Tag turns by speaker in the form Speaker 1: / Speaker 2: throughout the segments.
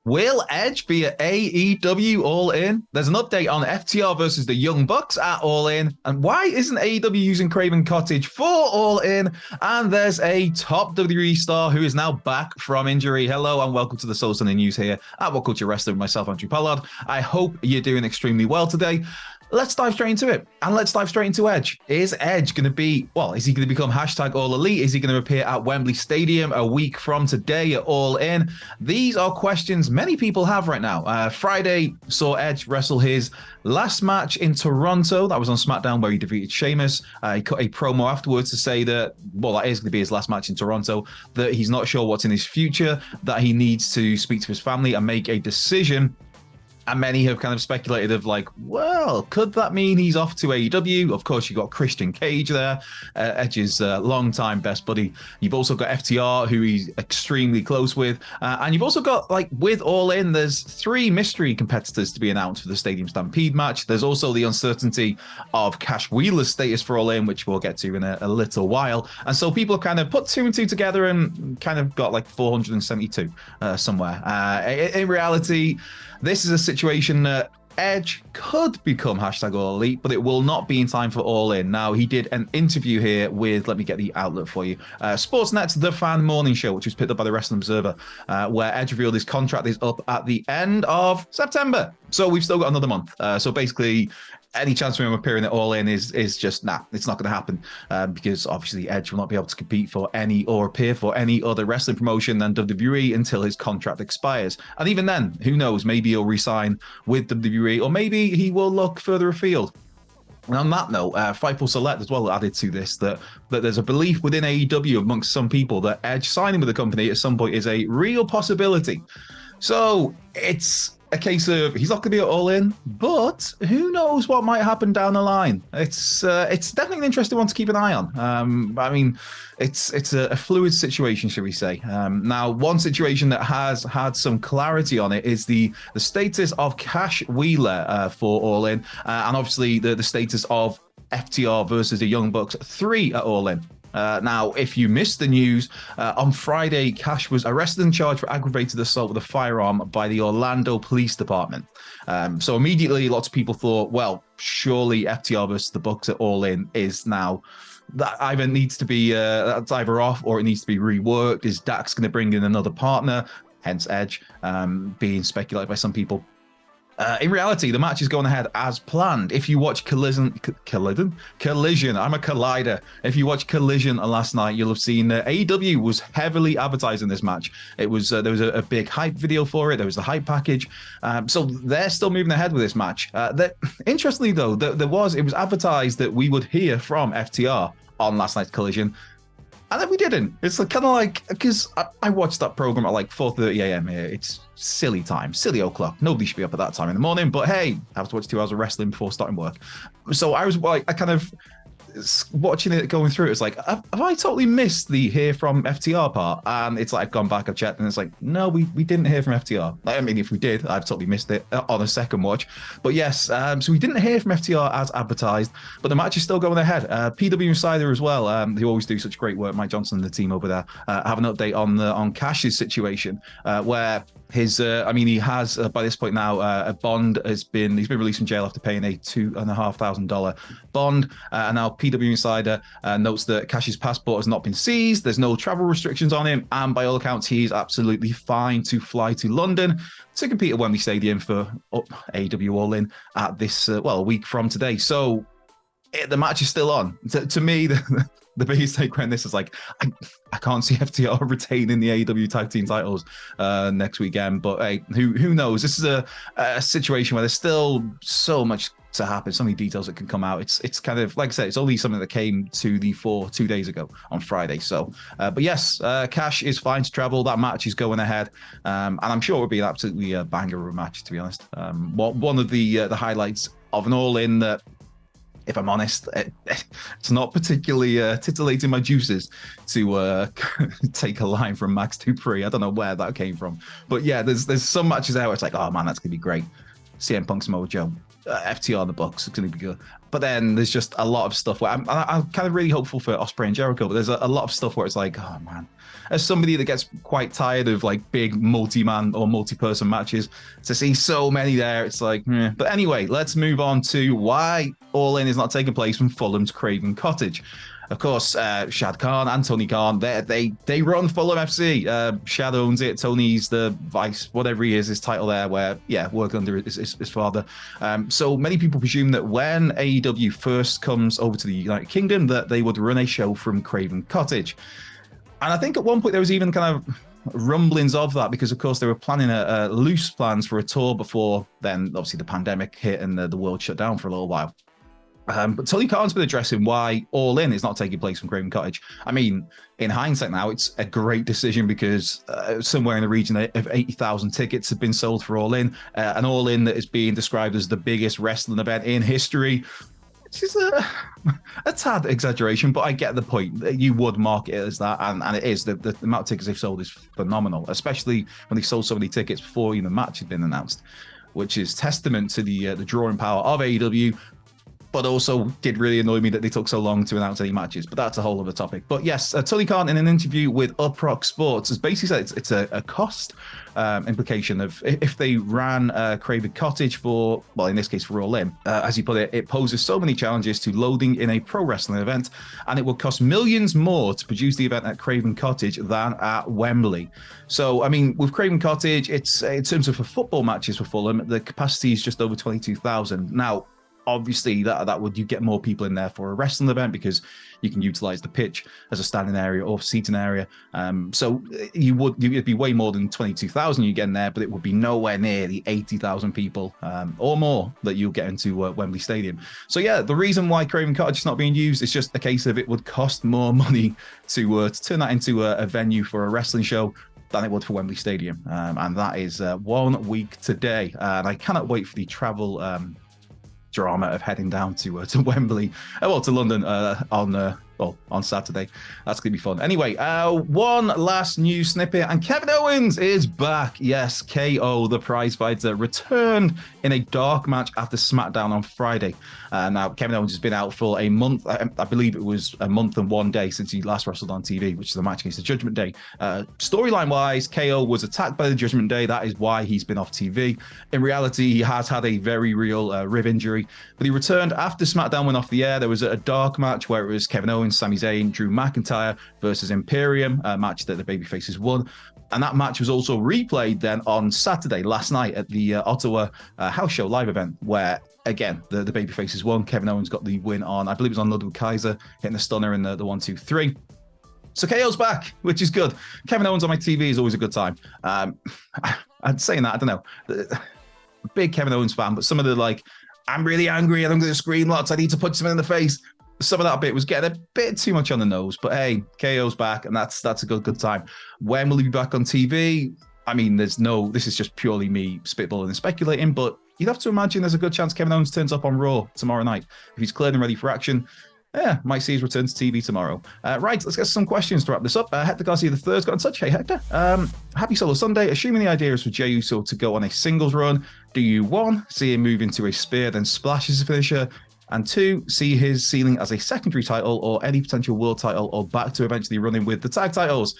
Speaker 1: Will Edge be at AEW All In? There's an update on FTR versus the Young Bucks at All In. And why isn't AEW using Craven Cottage for All In? And there's a top WWE star who is now back from injury. Hello and welcome to the Soul Sunday News here at WhatCulture Wrestling with myself, Andrew Pollard. I hope you're doing extremely well today. Let's dive straight into it. And let's dive straight into Edge. Is Edge going to be, is he going to become hashtag All Elite? Is he going to appear at Wembley Stadium a week from today at All In? These are questions many people have right now. Friday saw Edge wrestle his last match in Toronto. That was on SmackDown where he defeated Sheamus. He cut a promo afterwards to say that, that is going to be his last match in Toronto, that he's not sure what's in his future, that he needs to speak to his family and make a decision. And many have kind of speculated of could that mean he's off to AEW? Of course, you've got Christian Cage there, Edge's longtime best buddy. You've also got FTR, who he's extremely close with. And you've also got, with All In, there's 3 mystery competitors to be announced for the Stadium Stampede match. There's also the uncertainty of Cash Wheeler's status for All In, which we'll get to in a little while. And so people have kind of put 2 and 2 together and kind of got 472 somewhere. In reality, this is a situation that Edge could become hashtag All Elite, but it will not be in time for All In. Now, he did an interview here with, let me get the outlet for you, Sportsnet's The Fan Morning Show, which was picked up by the Wrestling Observer, where Edge revealed his contract is up at the end of September. So we've still got another month. So basically, any chance of him appearing at All In is just, it's not going to happen because obviously Edge will not be able to compete for any or appear for any other wrestling promotion than WWE until his contract expires. And even then, who knows, maybe he'll resign with WWE or maybe he will look further afield. And on that note, Fightful Select as well added to this that there's a belief within AEW amongst some people that Edge signing with the company at some point is a real possibility. So it's a case of he's not going to be at All In, but who knows what might happen down the line. It's definitely an interesting one to keep an eye on. It's a fluid situation, shall we say. Now, one situation that has had some clarity on it is the status of Cash Wheeler for All In, and obviously the status of FTR versus the Young Bucks 3 at All In. Now, if you missed the news, on Friday, Cash was arrested and charged for aggravated assault with a firearm by the Orlando Police Department. So immediately, lots of people thought, surely FTR versus the Bucks at All In is now that either needs to be that's either off or it needs to be reworked. Is Dax going to bring in another partner? Hence Edge being speculated by some people. In reality, the match is going ahead as planned. If you watch Collision, I'm a collider. If you watch Collision last night, you'll have seen AEW was heavily advertising this match. It was there was a big hype video for it. There was the hype package. So they're still moving ahead with this match. Interestingly, though, it was advertised that we would hear from FTR on last night's Collision. And then we didn't. It's kind of because I watched that program at 4:30 a.m. here. It's silly time, silly o'clock. Nobody should be up at that time in the morning. But hey, I have to watch 2 hours of wrestling before starting work. So I was I kind of watching it going through. It's have I totally missed the hear from FTR part? And it's I've gone back, I've checked, and it's no, we didn't hear from FTR. I mean, if we did, I've totally missed it on a second watch. But yes, so we didn't hear from FTR as advertised, but the match is still going ahead. PW Insider as well, who always do such great work, Mike Johnson and the team over there, have an update on Cash's situation, where his, he has by this point now a bond he's been released from jail after paying a $2,500 bond, and now PW Insider notes that Cash's passport has not been seized. There's no travel restrictions on him, and by all accounts, he is absolutely fine to fly to London to compete at Wembley Stadium for AEW All In at this a week from today. So the match is still on. To me, the biggest takeaway on this is I can't see FTR retaining the AEW tag team titles next weekend. But hey, who knows? This is a situation where there's still so much to happen, so many details that can come out. It's kind of like I said, it's only something that came to the fore 2 days ago on Friday. So, but yes, Cash is fine to travel. That match is going ahead, and I'm sure it will be an absolutely banger of a match. To be honest, one of the highlights of an All In that, if I'm honest, it's not particularly titillating my juices to take a line from Max Dupree. I don't know where that came from. But yeah, there's some matches there where it's oh man, that's going to be great. CM Punk, Samoa Joe. FTR and the Bucks. It's going to be good. But then there's just a lot of stuff where I'm kind of really hopeful for Ospreay and Jericho, but there's a lot of stuff where it's like, oh man, as somebody that gets quite tired of like big multi-man or multi-person matches, to see so many there, it's like, But anyway, let's move on to why All In is not taking place from Fulham's Craven Cottage. Of course, Shad Khan and Tony Khan, they run Fulham FC. Shad owns it. Tony's the vice, whatever he is, his title there, where, working under his father. So many people presume that when AEW first comes over to the United Kingdom, that they would run a show from Craven Cottage. And I think at one point there was even kind of rumblings of that because, of course, they were planning loose plans for a tour before then. Obviously, the pandemic hit and the world shut down for a little while. But Tony Khan's been addressing why All In is not taking place from Craven Cottage. I mean, in hindsight now, it's a great decision because somewhere in the region of 80,000 tickets have been sold for All In. An All In that is being described as the biggest wrestling event in history. Which is a tad exaggeration, but I get the point. You would market it as that, and it is. The amount of tickets they've sold is phenomenal, especially when they sold so many tickets before even the match had been announced, which is testament to the drawing power of AEW. But also did really annoy me that they took so long to announce any matches. But that's a whole other topic. But yes, Tony Khan in an interview with Uprock Sports has basically said it's a cost implication of if they ran Craven Cottage for, well, in this case for All In, as you put it, it poses so many challenges to loading in a pro wrestling event, and it will cost millions more to produce the event at Craven Cottage than at Wembley. So, I mean, with Craven Cottage, it's in terms of for football matches for Fulham, the capacity is just over 22,000. Now, obviously that would you get more people in there for a wrestling event because you can utilize the pitch as a standing area or seating area. So it'd be way more than 22,000 you get in there, but it would be nowhere near the 80,000 people or more that you'll get into Wembley Stadium. So yeah, the reason why Craven Cottage is not being used is just a case of it would cost more money to turn that into a venue for a wrestling show than it would for Wembley Stadium. And that is 1 week today. And I cannot wait for the travel drama of heading down to Wembley, to London on Saturday. That's gonna be fun. Anyway, one last news snippet, and Kevin Owens is back. Yes, KO, the prize fighter, returned in a dark match after SmackDown on Friday. Now, Kevin Owens has been out for a month. I believe it was a month and 1 day since he last wrestled on TV, which is a match against the Judgment Day. Storyline-wise, KO was attacked by the Judgment Day. That is why he's been off TV. In reality, he has had a very real rib injury, but he returned after SmackDown went off the air. There was a dark match where it was Kevin Owens, Sami Zayn, Drew McIntyre versus Imperium, a match that the babyfaces won. And that match was also replayed then on Saturday, last night, at the Ottawa House Show live event, where, again, the babyfaces won. Kevin Owens got the win on, I believe it was on Ludwig Kaiser, hitting the stunner in the 1, 2, 3. So KO's back, which is good. Kevin Owens on my TV is always a good time. I'm saying that, I don't know. Big Kevin Owens fan, but some of the, I'm really angry and I'm going to scream lots, I need to punch someone in the face. Some of that bit was getting a bit too much on the nose, but hey, KO's back, and that's a good time. When will he be back on TV? I mean, this is just purely me spitballing and speculating, but you'd have to imagine there's a good chance Kevin Owens turns up on Raw tomorrow night. If he's cleared and ready for action, might see his return to TV tomorrow. Right, let's get some questions to wrap this up. Hector Garcia III's got in touch. Hey, Hector. Happy Solo Sunday. Assuming the idea is for Jey Uso to go on a singles run, do you, 1, see him move into a spear, then splash as a finisher, and 2, see his ceiling as a secondary title or any potential world title, or back to eventually running with the tag titles?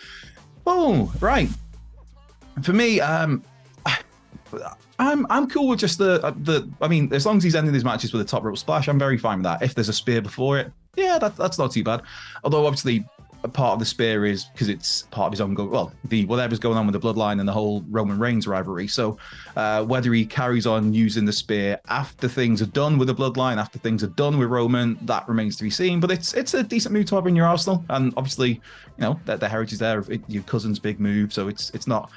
Speaker 1: Oh, right. For me, I'm cool with just I mean, as long as he's ending his matches with a top rope splash, I'm very fine with that. If there's a spear before it, yeah, that's not too bad. Although obviously a part of the spear is because it's part of his own whatever's going on with the bloodline and the whole Roman Reigns rivalry. So whether he carries on using the spear after things are done with the bloodline, after things are done with Roman, that remains to be seen. But it's a decent move to have in your arsenal, and obviously, that the heritage there of your cousin's big move, so it's not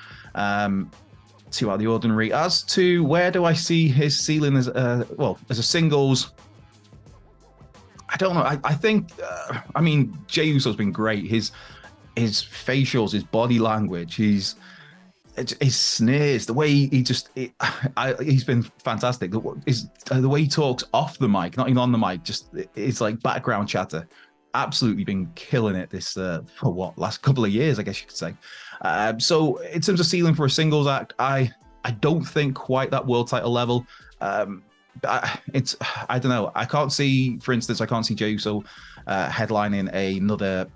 Speaker 1: too out of the ordinary. As to where do I see his ceiling as a singles, I don't know. I think, Jey Uso's been great. His facials, his body language, his sneers, the way he's been fantastic. The way he talks off the mic, not even on the mic, just it's like background chatter. Absolutely been killing it this for last couple of years, I guess you could say. So in terms of ceiling for a singles act, I don't think quite that world title level. I don't know. I can't see, for instance, I can't see Jey Uso headlining another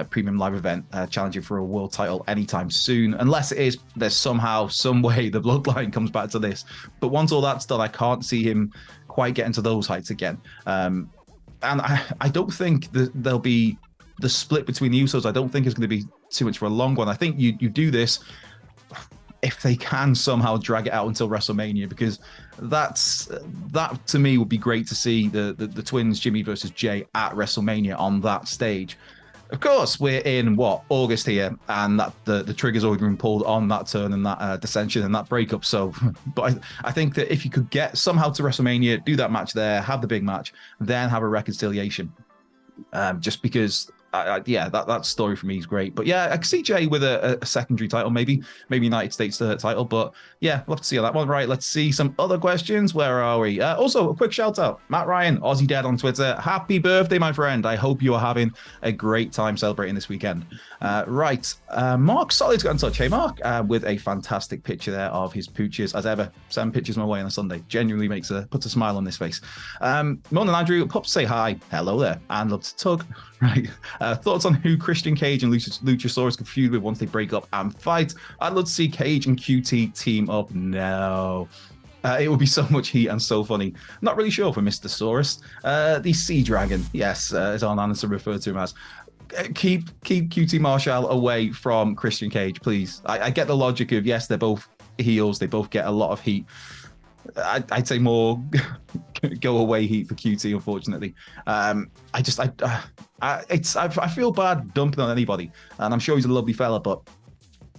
Speaker 1: premium live event challenging for a world title anytime soon, unless it is there's somehow, some way the bloodline comes back to this. But once all that's done, I can't see him quite getting to those heights again. And I don't think that there'll be the split between the Usos. I don't think it's going to be too much for a long one. I think you do this if they can somehow drag it out until WrestleMania, because that to me would be great to see the twins, Jimmy versus Jay, at WrestleMania on that stage. Of course, we're in August here, and that the trigger's already been pulled on that turn and that dissension and that breakup. So, but I think that if you could get somehow to WrestleMania, do that match there, have the big match, then have a reconciliation, just because. That story for me is great. But yeah, I can see Jay with a secondary title, maybe United States title. But yeah, love to see that one. Right, let's see some other questions. Where are we? Also, a quick shout out. Matt Ryan, Aussie Dead on Twitter. Happy birthday, my friend. I hope you are having a great time celebrating this weekend. Right, Mark Solid's got in touch. Hey, Mark, with a fantastic picture there of his pooches. As ever, send pictures my way on a Sunday. Genuinely puts a smile on this face. Morning, Andrew. Pups say hi. Hello there. And love to tug. Right. Thoughts on who Christian Cage and Luchasaurus could feud with once they break up and fight? I'd love to see Cage and QT team up. No. It would be so much heat and so funny. Not really sure for Mr. Saurus. The Sea Dragon, yes, as Arn Anderson referred to him as. Keep QT Marshall away from Christian Cage, please. I get the logic of, yes, they're both heels. They both get a lot of heat. I'd say more go away heat for QT, unfortunately. I feel bad dumping on anybody, and I'm sure he's a lovely fella, but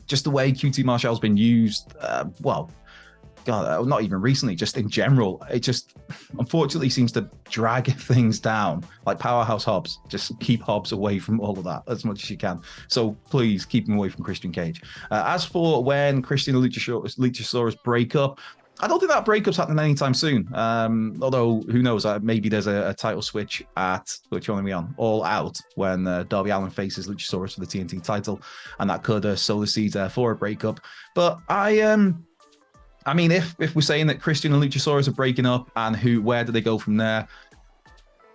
Speaker 1: just the way QT Marshall's been used, not even recently, just in general, it just unfortunately seems to drag things down. Like Powerhouse Hobbs, just keep Hobbs away from all of that as much as you can. So please keep him away from Christian Cage. As for when Christian and Luchasaurus break up, I don't think that breakup's happening anytime soon. Although, who knows? Maybe there's a title switch at, which one are we on? All Out, when Darby Allin faces Luchasaurus for the TNT title, and that could sow the seeds there for a breakup. But I mean, if we're saying that Christian and Luchasaurus are breaking up, and where do they go from there?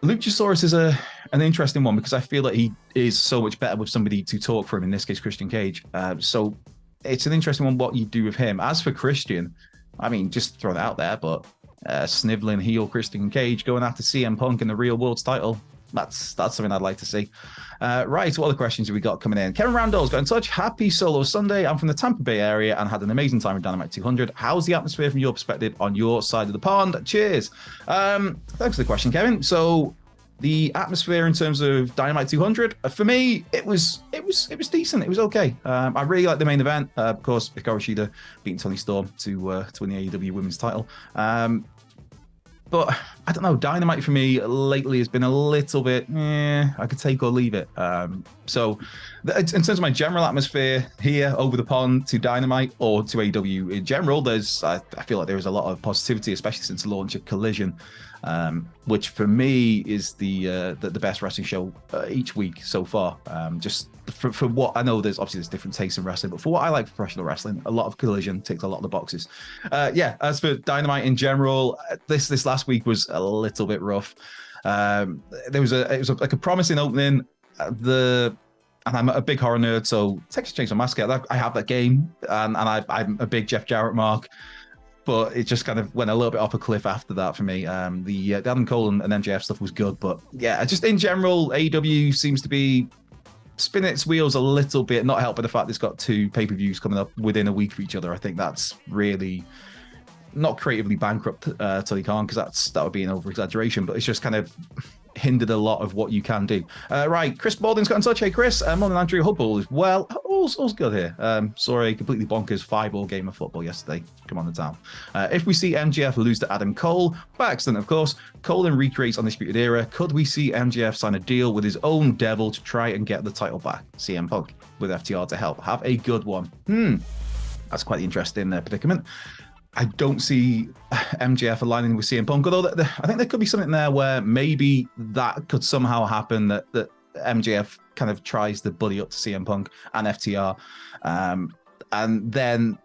Speaker 1: Luchasaurus is an interesting one, because I feel that he is so much better with somebody to talk for him, in this case, Christian Cage. So it's an interesting one what you do with him. As for Christian, I mean, just throw that out there, but sniveling heel Christian Cage going after CM Punk in the Real World's title, that's something I'd like to see. Right, what other questions have we got coming in? Kevin Randall's got in touch. Happy Solo Sunday. I'm from the Tampa Bay area and had an amazing time with Dynamite 200. How's the atmosphere from your perspective on your side of the pond? Cheers. Thanks for the question, Kevin. So the atmosphere in terms of Dynamite 200, for me, it was decent. It was okay. I really liked the main event. Of course, Hikaru Shida beating Toni Storm to win the AEW Women's title. But I don't know, Dynamite for me lately has been a little bit, I could take or leave it. So in terms of my general atmosphere here over the pond to Dynamite or to AEW in general, I feel like there is a lot of positivity, especially since the launch of Collision, which for me is the best wrestling show each week so far. Just for what I know, there's different tastes in wrestling, but for what I like professional wrestling, a lot of Collision ticks a lot of the boxes. As for Dynamite in general, this last week was a little bit rough. It was like a promising opening. And I'm a big horror nerd, so Texas Chainsaw Massacre, I have that game, and I'm a big Jeff Jarrett mark. But it just kind of went a little bit off a cliff after that for me. The Adam Cole and MJF stuff was good, but yeah, just in general, AEW seems to be spinning its wheels a little bit, not helped by the fact it's got 2 pay-per-views coming up within a week of each other. I think that's really not creatively bankrupt Tony Khan, because that would be an over-exaggeration, but it's just kind of hindered a lot of what you can do. Right, Chris Baldwin's got in touch. Hey, Chris. Morning, Andrew. Hope all is well. All's good here. Saw a completely bonkers 5-ball game of football yesterday. Come on the town. If we see MJF lose to Adam Cole, by accident, of course, Cole then recreates Undisputed Era, could we see MJF sign a deal with his own devil to try and get the title back? CM Punk with FTR to help. Have a good one. That's quite the interesting predicament. I don't see MJF aligning with CM Punk, although I think there could be something there where maybe that could somehow happen, that MJF kind of tries to buddy up to CM Punk and FTR. And then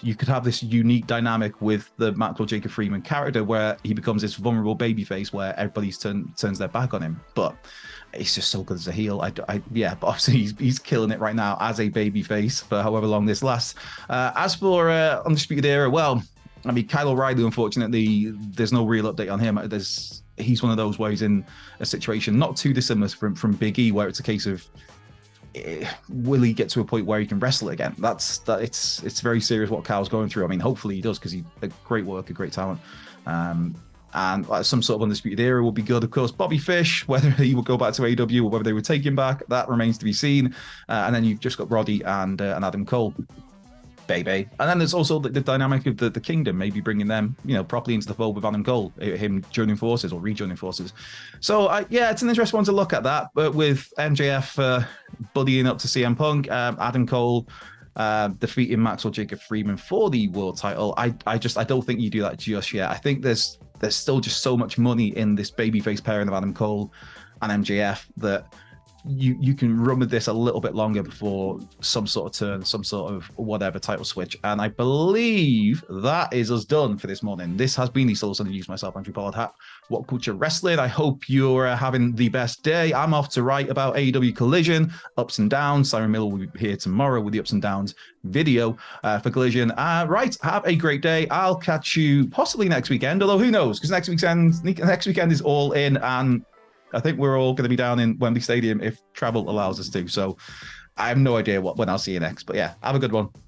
Speaker 1: you could have this unique dynamic with the Maxwell Jacob Freeman character where he becomes this vulnerable babyface where everybody's turns their back on him. But he's just so good as a heel. Yeah, but obviously he's killing it right now as a babyface for however long this lasts. As for Undisputed Era, well, I mean, Kyle O'Reilly, unfortunately, there's no real update on him. He's one of those where he's in a situation not too dissimilar from Big E, where it's a case of will he get to a point where he can wrestle again? It's very serious what Kyle's going through. I mean, hopefully he does, because he's a great worker, great talent. And some sort of Undisputed Era will be good. Of course, Bobby Fish, whether he will go back to AEW or whether they would take him back, that remains to be seen. And then you've just got Roddy and Adam Cole. Baby. And then there's also the dynamic of the Kingdom, maybe bringing them, properly into the fold with Adam Cole, him joining forces or rejoining forces. So, it's an interesting one to look at that. But with MJF buddying up to CM Punk, Adam Cole defeating Maxwell Jacob Freeman for the world title, I don't think you do that just yet. I think there's still just so much money in this babyface pairing of Adam Cole and MJF that you can run with this a little bit longer before some sort of turn, some sort of whatever title switch. And I believe that is us done for this morning. This has been the Solo Sunday News. Myself, Andrew Pollard hat, What Culture Wrestling. I hope you're having the best day. I'm off to write about AEW Collision, ups and downs. Siren Miller will be here tomorrow with the ups and downs video for Collision. Right, have a great day. I'll catch you possibly next weekend, although who knows, because next weekend is All In, and I think we're all going to be down in Wembley Stadium if travel allows us to. So I have no idea when I'll see you next. But yeah, have a good one.